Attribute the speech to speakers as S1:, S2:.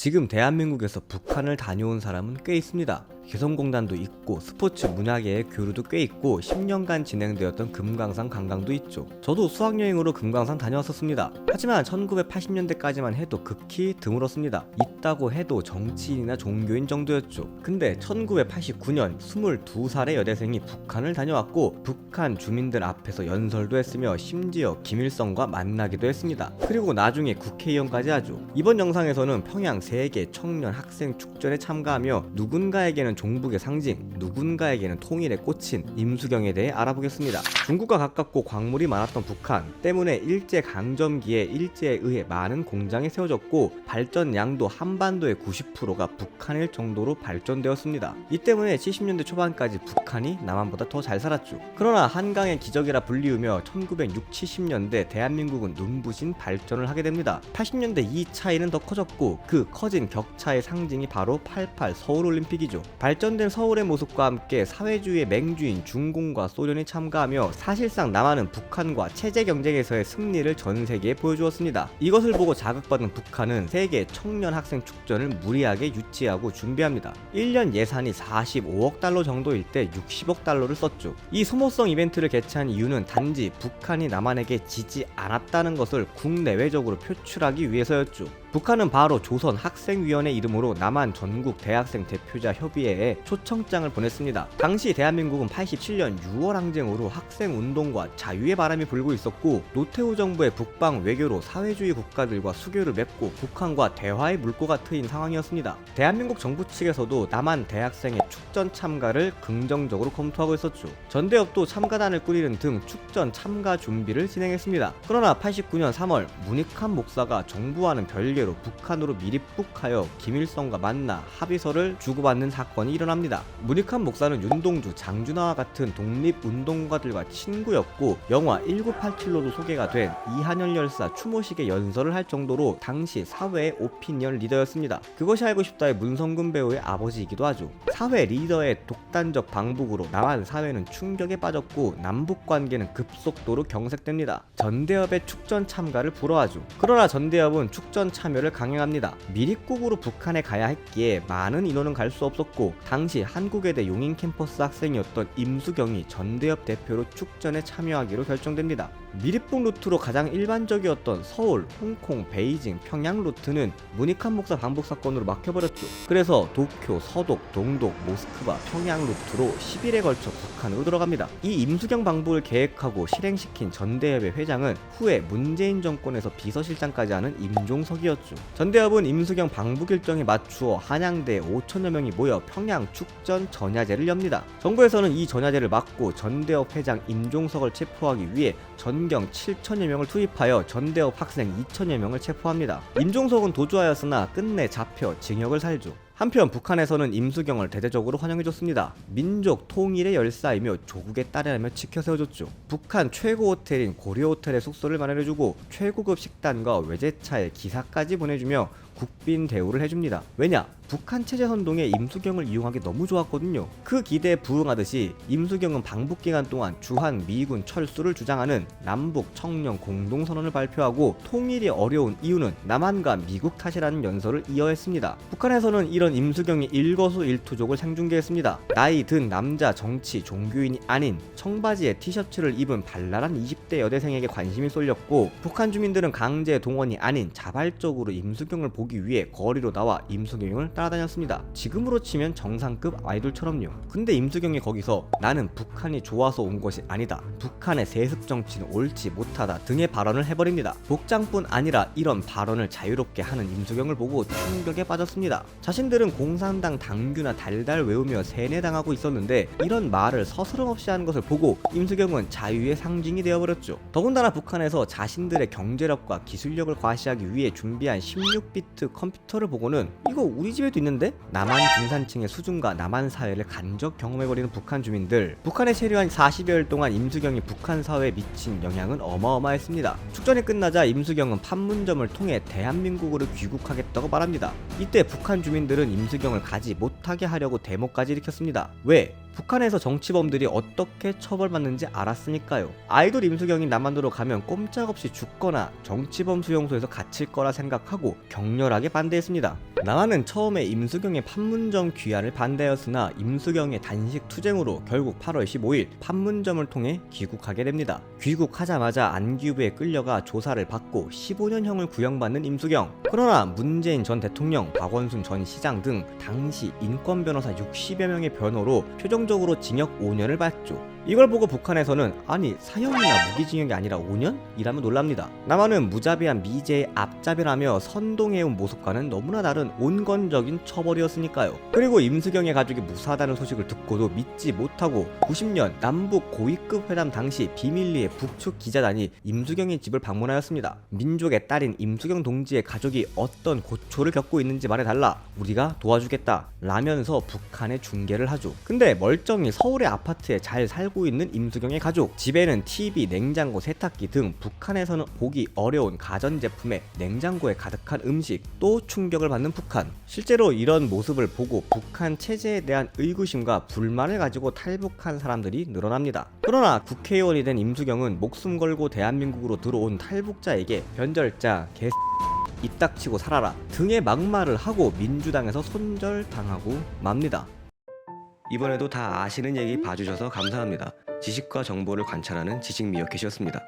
S1: 지금 대한민국에서 북한을 다녀온 사람은 꽤 있습니다. 개성공단도 있고 스포츠 문화계의 교류도 꽤 있고 10년간 진행되었던 금강산 관광도 있죠. 저도 수학여행으로 금강산 다녀왔었습니다. 하지만 1980년대까지만 해도 극히 드물었습니다. 있다고 해도 정치인이나 종교인 정도였죠. 근데 1989년 22살의 여대생이 북한을 다녀왔고 북한 주민들 앞에서 연설도 했으며 심지어 김일성과 만나기도 했습니다. 그리고 나중에 국회의원까지 하죠. 이번 영상에서는 평양 세계 청년 학생 축전에 참가하며 누군가에게는 종북의 상징, 누군가에게는 통일에 꽂힌 임수경에 대해 알아보겠습니다. 중국과 가깝고 광물이 많았던 북한 때문에 일제강점기에 일제에 의해 많은 공장이 세워졌고 발전량도 한반도의 90%가 북한일 정도로 발전되었습니다. 이 때문에 70년대 초반까지 북한이 남한보다 더 잘 살았죠. 그러나 한강의 기적이라 불리우며 1960, 70년대 대한민국은 눈부신 발전을 하게 됩니다. 80년대 이 차이는 더 커졌고 그 커진 격차의 상징이 바로 88 서울올림픽이죠. 발전된 서울의 모습과 함께 사회주의의 맹주인 중공과 소련이 참가하며 사실상 남한은 북한과 체제 경쟁에서의 승리를 전 세계에 보여주었습니다. 이것을 보고 자극받은 북한은 세계 청년 학생 축전을 무리하게 유치하고 준비합니다. 1년 예산이 45억 달러 정도일 때 60억 달러를 썼죠. 이 소모성 이벤트를 개최한 이유는 단지 북한이 남한에게 지지 않았다는 것을 국내외적으로 표출하기 위해서였죠. 북한은 바로 조선 학생위원회 이름으로 남한 전국 대학생 대표자 협의회에 초청장을 보냈습니다. 당시 대한민국은 87년 6월 항쟁으로 학생운동과 자유의 바람이 불고 있었고 노태우 정부의 북방 외교로 사회주의 국가들과 수교를 맺고 북한과 대화의 물꼬가 트인 상황이었습니다. 대한민국 정부 측에서도 남한 대학생의 축전 참가를 긍정적으로 검토하고 있었죠. 전대협도 참가단을 꾸리는 등 축전 참가 준비를 진행했습니다. 그러나 89년 3월 문익환 목사가 정부와는 별개로 북한으로 밀입국하여 김일성과 만나 합의서를 주고받는 사건이 일어납니다. 문익환 목사는 윤동주, 장준하와 같은 독립운동가들과 친구였고 영화 1987로도 소개가 된 이한열 열사 추모식에 연설을 할 정도로 당시 사회의 오피니언 리더였습니다. 그것이 알고 싶다의 문성근 배우의 아버지이기도 하죠. 사회 리더의 독단적 방북으로 남한 사회는 충격에 빠졌고 남북 관계는 급속도로 경색됩니다. 전대협의 축전 참가를 불허하죠. 그러나 전대협은 축전 참여를 강행합니다. 밀입국으로 북한에 가야 했기에 많은 인원은 갈 수 없었고 당시 한국외대 용인 캠퍼스 학생이었던 임수경이 전대협 대표로 축전에 참여하기로 결정됩니다. 밀입국 루트로 가장 일반적이었던 서울, 홍콩, 베이징, 평양 루트는 문익환 목사 방북 사건으로 막혀버렸죠. 그래서 도쿄, 서독, 동독, 모스크바, 평양 루트로 10일에 걸쳐 북한으로 들어갑니다. 이 임수경 방북을 계획하고 실행시킨 전대협의 회장은 후에 문재인 정권에서 비서실장까지 하는 임종석이었죠. 전대협은 임수경 방북 일정에 맞추어 한양대 5천여 명이 모여 평양 축전 전야제를 엽니다. 정부에서는 이 전야제를 막고 전대협 회장 임종석을 체포하기 위해 전경 7천여 명을 투입하여 전대협 학생 2천여 명을 체포합니다. 임종석은 도주하였으나 끝내 잡혀 징역을 살죠. 한편 북한에서는 임수경을 대대적으로 환영해줬습니다. 민족 통일의 열사이며 조국의 딸이라며 지켜세워줬죠. 북한 최고 호텔인 고려호텔에 숙소를 마련해주고 최고급 식단과 외제차에 기사까지 보내주며 국빈 대우를 해줍니다. 왜냐? 북한 체제 선동에 임수경을 이용하기 너무 좋았거든요. 그 기대에 부응하듯이 임수경은 방북 기간 동안 주한 미군 철수를 주장하는 남북 청년 공동선언을 발표하고 통일이 어려운 이유는 남한과 미국 탓이라는 연설을 이어했습니다. 북한에서는 이런 임수경의 일거수일투족을 생중계했습니다. 나이 든 남자 정치 종교인이 아닌 청바지에 티셔츠를 입은 발랄한 20대 여대생에게 관심이 쏠렸고 북한 주민들은 강제 동원이 아닌 자발적으로 임수경을 보기 위해 거리로 나와 임수경을 따라다녔습니다. 지금으로 치면 정상급 아이돌처럼요. 근데 임수경이 거기서 나는 북한이 좋아서 온 것이 아니다. 북한의 세습 정치는 옳지 못하다 등의 발언을 해버립니다. 복장뿐 아니라 이런 발언을 자유롭게 하는 임수경을 보고 충격에 빠졌습니다. 자신들은 공산당 당규나 달달 외우며 세뇌당하고 있었는데 이런 말을 서스럼없이 하는 것을 보고 임수경은 자유의 상징이 되어버렸죠. 더군다나 북한에서 자신들의 경제력과 기술력을 과시하기 위해 준비한 16비트 컴퓨터를 보고는 이거 우리 집에도 있는데? 남한 중산층의 수준과 남한 사회를 간접 경험해버리는 북한 주민들. 북한에 체류한 40여일 동안 임수경이 북한 사회에 미친 영향은 어마어마했습니다. 축전이 끝나자 임수경은 판문점을 통해 대한민국으로 귀국하겠다고 말합니다. 이때 북한 주민들은 임수경을 가지 못하게 하려고 데모까지 일으켰습니다. 왜? 북한에서 정치범들이 어떻게 처벌받는지 알았으니까요. 아이돌 임수경이 남한으로 가면 꼼짝없이 죽거나 정치범 수용소에서 갇힐 거라 생각하고 격렬하게 반대했습니다. 남한은 처음에 임수경의 판문점 귀환을 반대하였으나 임수경의 단식 투쟁으로 결국 8월 15일 판문점을 통해 귀국하게 됩니다. 귀국하자마자 안기부에 끌려가 조사를 받고 15년형을 구형받는 임수경. 그러나 문재인 전 대통령, 박원순 전 시장 등 당시 인권 변호사 60여 명의 변호로 최종적으로 징역 5년을 받죠. 이걸 보고 북한에서는 아니 사형이나 무기징역이 아니라 5년? 이라며 놀랍니다. 남한은 무자비한 미제의 앞잡이라며 선동해온 모습과는 너무나 다른 온건적인 처벌이었으니까요. 그리고 임수경의 가족이 무사하다는 소식을 듣고도 믿지 못하고 90년 남북 고위급 회담 당시 비밀리에 북측 기자단이 임수경의 집을 방문하였습니다. 민족의 딸인 임수경 동지의 가족이 어떤 고초를 겪고 있는지 말해달라, 우리가 도와주겠다 라면서 북한에 중계를 하죠. 근데 멀쩡히 서울의 아파트에 잘 살고 있는 임수경의 가족, 집에는 TV, 냉장고, 세탁기 등 북한에서는 보기 어려운 가전제품에 냉장고에 가득한 음식, 또 충격을 받는 북한. 실제로 이런 모습을 보고 북한 체제에 대한 의구심과 불만을 가지고 탈북한 사람들이 늘어납니다. 그러나 국회의원이 된 임수경은 목숨 걸고 대한민국으로 들어온 탈북자에게 변절자, 입 닥치고 살아라 등의 막말을 하고 민주당에서 손절당하고 맙니다. 이번에도 다 아시는 얘기 봐주셔서 감사합니다. 지식과 정보를 관찰하는 지식미어캣이었습니다.